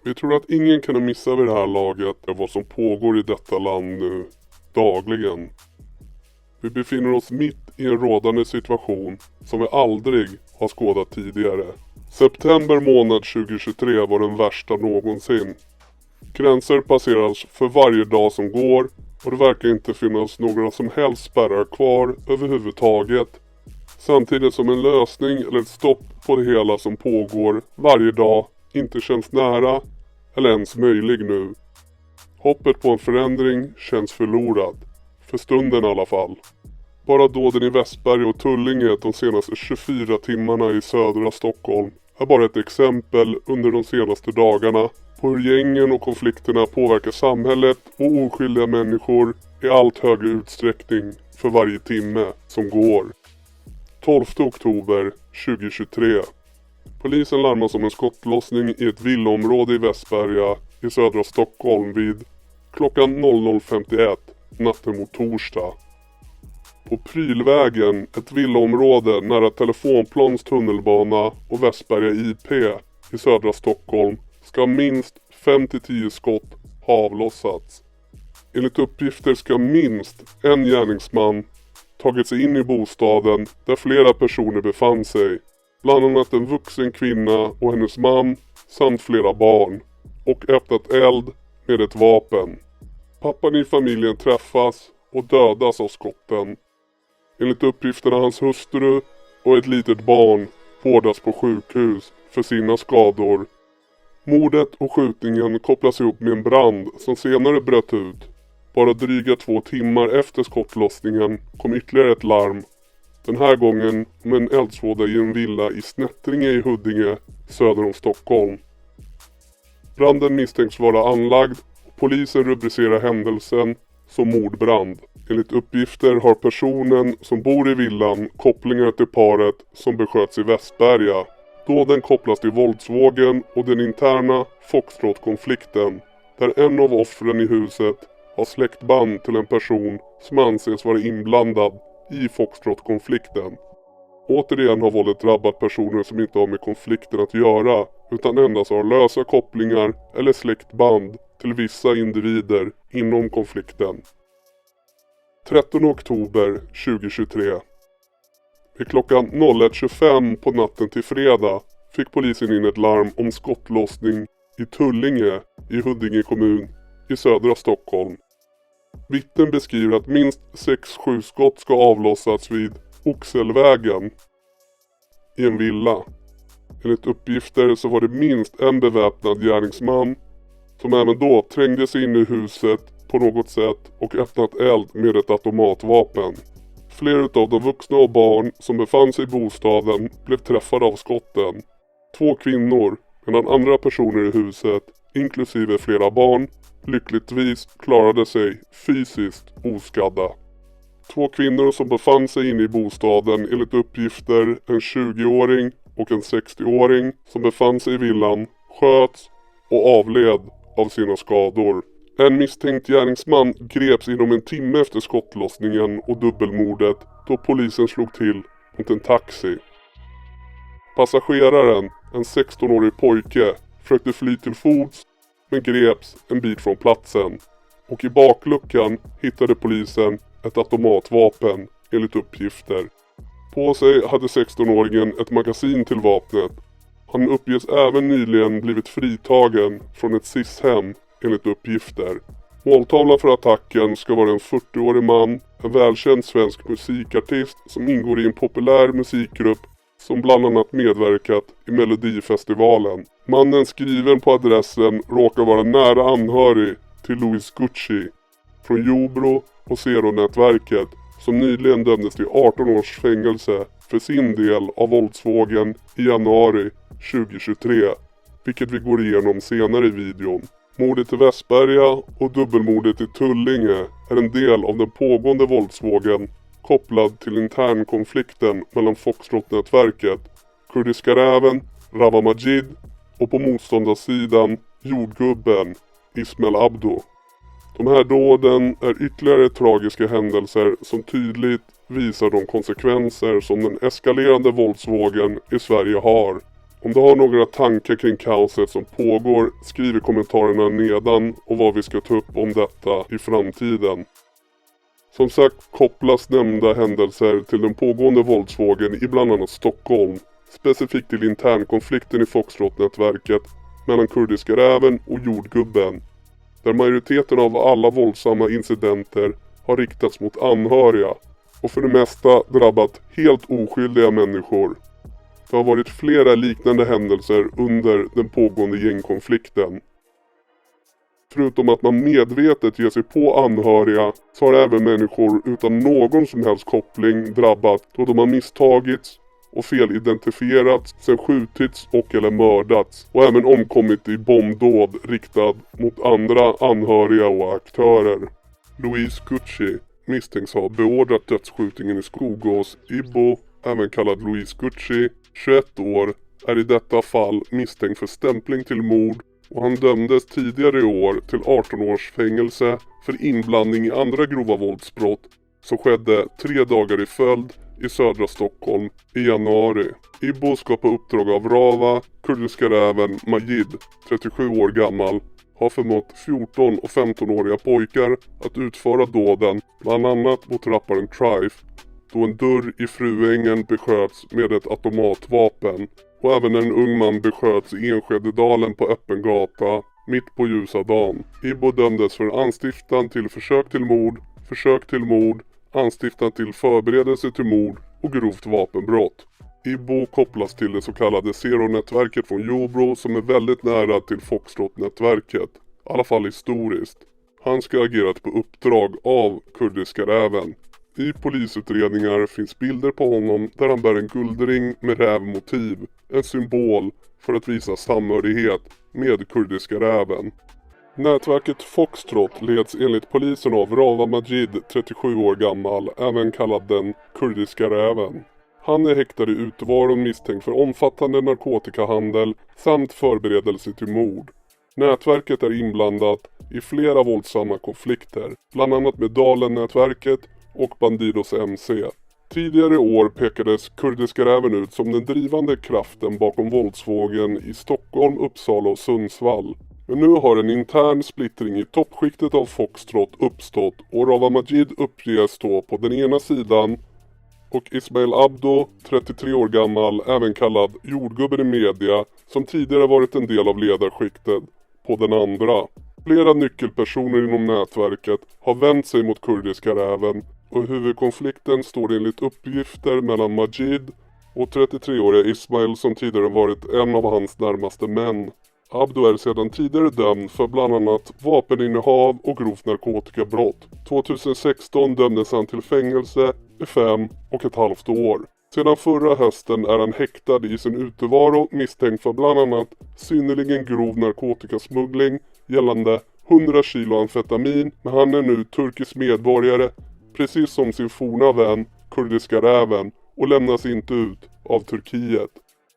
Vi tror att ingen kan missa vid det här laget vad som pågår i detta land nu, dagligen. Vi befinner oss mitt i en rådande situation som vi aldrig har skådat tidigare. September månad 2023 var den värsta någonsin. Gränser passeras för varje dag som går och det verkar inte finnas några som helst spärrar kvar överhuvudtaget. Samtidigt som en lösning eller ett stopp på det hela som pågår varje dag inte känns nära eller ens möjlig nu. Hoppet på en förändring känns förlorad. För stunden i alla fall. Bara dåden i Västberga och Tullinge de senaste 24 timmarna i södra Stockholm är bara ett exempel under de senaste dagarna på hur gängen och konflikterna påverkar samhället och oskyldiga människor i allt högre utsträckning för varje timme som går. 12 oktober 2023. Polisen larmas om en skottlossning i ett villaområde i Västberga i södra Stockholm vid klockan 00.51 natten mot torsdag. På Prylvägen, ett villaområde nära Telefonplans tunnelbana och Västberga IP i södra Stockholm, ska minst 5-10 skott ha avlossats. Enligt uppgifter ska minst en gärningsman tagit sig in i bostaden där flera personer befann sig. Bland annat en vuxen kvinna och hennes man samt flera barn, och öppnat eld med ett vapen. Pappan i familjen träffas och dödas av skotten. Enligt uppgifterna hans hustru och ett litet barn vårdas på sjukhus för sina skador. Mordet och skjutningen kopplas ihop med en brand som senare bröt ut. Bara dryga 2 timmar efter skottlossningen kom ytterligare ett larm. Den här gången om en eldsvåda i en villa i Snättringe i Huddinge söder om Stockholm. Branden misstänks vara anlagd och polisen rubricerar händelsen som mordbrand. Enligt uppgifter har personen som bor i villan kopplingar till paret som besköts i Västberga. Dåden kopplas till våldsvågen och den interna Foxtrot-konflikten, där en av offren i huset har släktband till en person som anses vara inblandad i Foxtrot-konflikten. Återigen har våldet drabbat personer som inte har med konflikten att göra utan endast har lösa kopplingar eller släktband till vissa individer inom konflikten. 13 oktober 2023. Vid klockan 01.25 på natten till fredag fick polisen in ett larm om skottlossning i Tullinge i Huddinge kommun i södra Stockholm. Vittnen beskriver att minst 6-7 skott ska avlossats vid Oxelvägen i en villa. Enligt uppgifter så var det minst en beväpnad gärningsman som även då trängde sig in i huset på något sätt och öppnat eld med ett automatvapen. Flera av de vuxna och barn som befann sig i bostaden blev träffade av skotten. 2 kvinnor medan andra personer i huset, inklusive flera barn, lyckligtvis klarade sig fysiskt oskadda. 2 kvinnor som befann sig inne i bostaden enligt uppgifter en 20-åring och en 60-åring som befann sig i villan sköts och avled av sina skador. En misstänkt gärningsman greps inom en timme efter skottlossningen och dubbelmordet då polisen slog till mot en taxi. Passageraren, en 16-årig pojke, försökte fly till fots men greps en bit från platsen. Och i bakluckan hittade polisen ett automatvapen enligt uppgifter. På sig hade 16-åringen ett magasin till vapnet. Han uppges även nyligen blivit fritagen från ett SIS-hem enligt uppgifter. Måltavlan för attacken ska vara en 40-årig man, en välkänd svensk musikartist som ingår i en populär musikgrupp som bland annat medverkat i Melodifestivalen. Mannen skriven på adressen råkar vara nära anhörig till Louis Gucci från Jobro och Zero-nätverket som nyligen dömdes till 18 års fängelse för sin del av våldsvågen i januari 2023, vilket vi går igenom senare i videon. Mordet i Västberga och dubbelmordet i Tullinge är en del av den pågående våldsvågen kopplad till internkonflikten mellan Foxtrot-nätverket, Kurdiska räven, Rawa Majid och på motståndarsidan jordgubben Ismail Abdo. De här dåden är ytterligare tragiska händelser som tydligt visar de konsekvenser som den eskalerande våldsvågen i Sverige har Om du har några tankar kring kaoset som pågår, skriv i kommentarerna nedan och vad vi ska ta upp om detta i framtiden. Som sagt kopplas nämnda händelser till den pågående våldsvågen i bland annat Stockholm, specifikt till internkonflikten i Foxtrot-nätverket mellan Kurdiska räven och Jordgubben, där majoriteten av alla våldsamma incidenter har riktats mot anhöriga och för det mesta drabbat helt oskyldiga människor. Det har varit flera liknande händelser under den pågående gängkonflikten. Förutom att man medvetet ger sig på anhöriga så har även människor utan någon som helst koppling drabbat då de har misstagits och felidentifierats, sen skjutits och eller mördats och även omkommit i bombdåd riktad mot andra anhöriga och aktörer. Louise Gucci misstänks ha beordrat dödsskjutningen i Skogås. Ibo, även kallad Louise Gucci, 21 år, är i detta fall misstänkt för stämpling till mord och han dömdes tidigare i år till 18 års fängelse för inblandning i andra grova våldsbrott som skedde 3 dagar i följd i södra Stockholm i januari. Ibo ska på uppdrag av Rava, Kurdiska räven Majid, 37 år gammal, har förmått 14- och 15-åriga pojkar att utföra dåden, bland annat mot rapparen Trife, då en dörr i Fruängen besköts med ett automatvapen och även en ung man besköts i Enskededalen på öppen gata mitt på ljusa dagen. Ibo dömdes för anstiftan till försök till mord, anstiftan till förberedelse till mord och grovt vapenbrott. Ibo kopplas till det så kallade Zero-nätverket från Jobro som är väldigt nära till Foxtrot-nätverket, i alla fall historiskt. Han ska ha agerat på uppdrag av Kurdiska räven. I polisutredningar finns bilder på honom där han bär en guldring med rävmotiv, en symbol för att visa samhörighet med Kurdiska räven. Nätverket Foxtrot leds enligt polisen av Rava Majid, 37 år gammal, även kallad den Kurdiska räven. Han är häktad i Utevaron misstänkt för omfattande narkotikahandel samt förberedelse till mord. Nätverket är inblandat i flera våldsamma konflikter, bland annat med Dalen-nätverket och Bandidos MC. Tidigare i år pekades Kurdiska räven ut som den drivande kraften bakom våldsvågen i Stockholm, Uppsala och Sundsvall. Men nu har en intern splittring i toppskiktet av Foxtrot uppstått och Rava Majid uppges stå på den ena sidan och Ismail Abdo, 33 år gammal, även kallad Jordgubben i media, som tidigare varit en del av ledarskiktet, på den andra. Flera nyckelpersoner inom nätverket har vänt sig mot Kurdiska räven och huvudkonflikten står enligt uppgifter mellan Majid och 33-åriga Ismail som tidigare varit en av hans närmaste män. Abdo är sedan tidigare dömd för bland annat vapeninnehav och grovt narkotikabrott. 2016 dömdes han till fängelse i 5,5 år. Sedan förra hösten är han häktad i sin utevaro misstänkt för bland annat synnerligen grov narkotikasmuggling gällande 100 kilo amfetamin, men han är nu turkisk medborgare precis som sin forna vän Kurdiska räven och lämnas inte ut av Turkiet.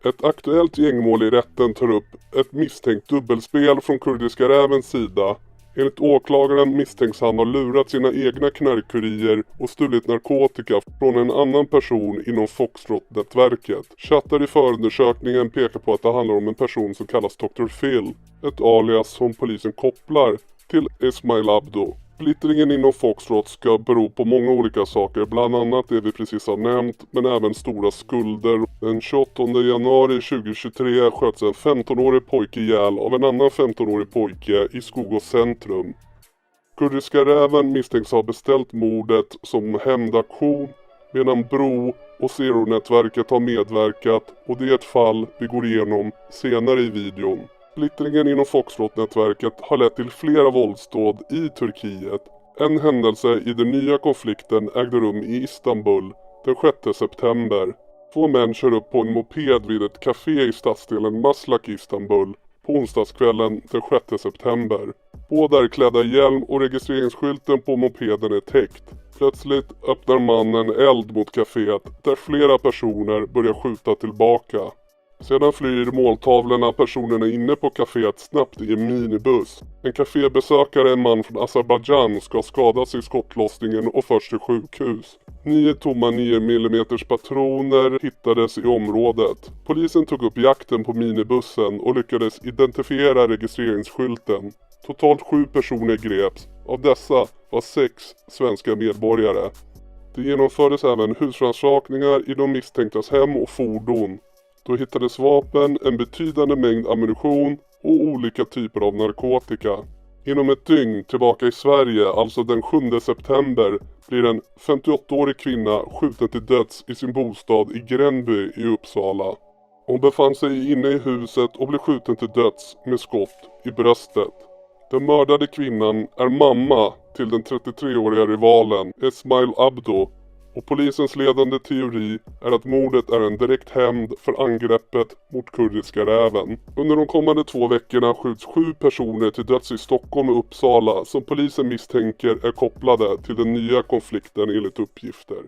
Ett aktuellt gängmål i rätten tar upp ett misstänkt dubbelspel från Kurdiska rävens sida. Enligt åklagaren misstänks han ha lurat sina egna knarkkurier och stulit narkotika från en annan person inom Foxtrot-nätverket. Chattar i förundersökningen pekar på att det handlar om en person som kallas Dr. Phil, ett alias som polisen kopplar till Ismail Abdo. Splittringen inom Foxtrot ska bero på många olika saker, bland annat det vi precis har nämnt, men även stora skulder. Den 28 januari 2023 sköts en 15-årig pojke ihjäl av en annan 15-årig pojke i Skogås centrum. Kurdiska räven misstänks ha beställt mordet som hämndaktion, medan Bro och Zero-nätverket har medverkat, och det är ett fall vi går igenom senare i videon. Splittringen inom Foxtrot-nätverket har lett till flera våldsdåd i Turkiet. En händelse i den nya konflikten ägde rum i Istanbul den 6 september. 2 män kör upp på en moped vid ett café i stadsdelen Maslak i Istanbul på onsdagskvällen den 6 september. Båda är klädda i hjälm och registreringsskylten på mopeden är täckt. Plötsligt öppnar mannen eld mot caféet där flera personer börjar skjuta tillbaka. Sedan flyr måltavlorna personerna inne på kaféet snabbt i en minibuss. En kafébesökare, en man från Azerbaijan, ska skadas i skottlossningen och förs till sjukhus. 9 tomma 9 mm patroner hittades i området. Polisen tog upp jakten på minibussen och lyckades identifiera registreringsskylten. Totalt 7 personer greps. Av dessa var 6 svenska medborgare. Det genomfördes även husrannsakningar i de misstänktas hem och fordon. Då hittades vapen, en betydande mängd ammunition och olika typer av narkotika. Inom ett dygn tillbaka i Sverige, alltså den 7 september, blir en 58-årig kvinna skjuten till döds i sin bostad i Gränby i Uppsala. Hon befann sig inne i huset och blev skjuten till döds med skott i bröstet. Den mördade kvinnan är mamma till den 33-åriga rivalen Esmail Abdo, och polisens ledande teori är att mordet är en direkt hämnd för angreppet mot kurdiska räven. Under de kommande 2 veckorna skjuts 7 personer till döds i Stockholm och Uppsala som polisen misstänker är kopplade till den nya konflikten enligt uppgifter.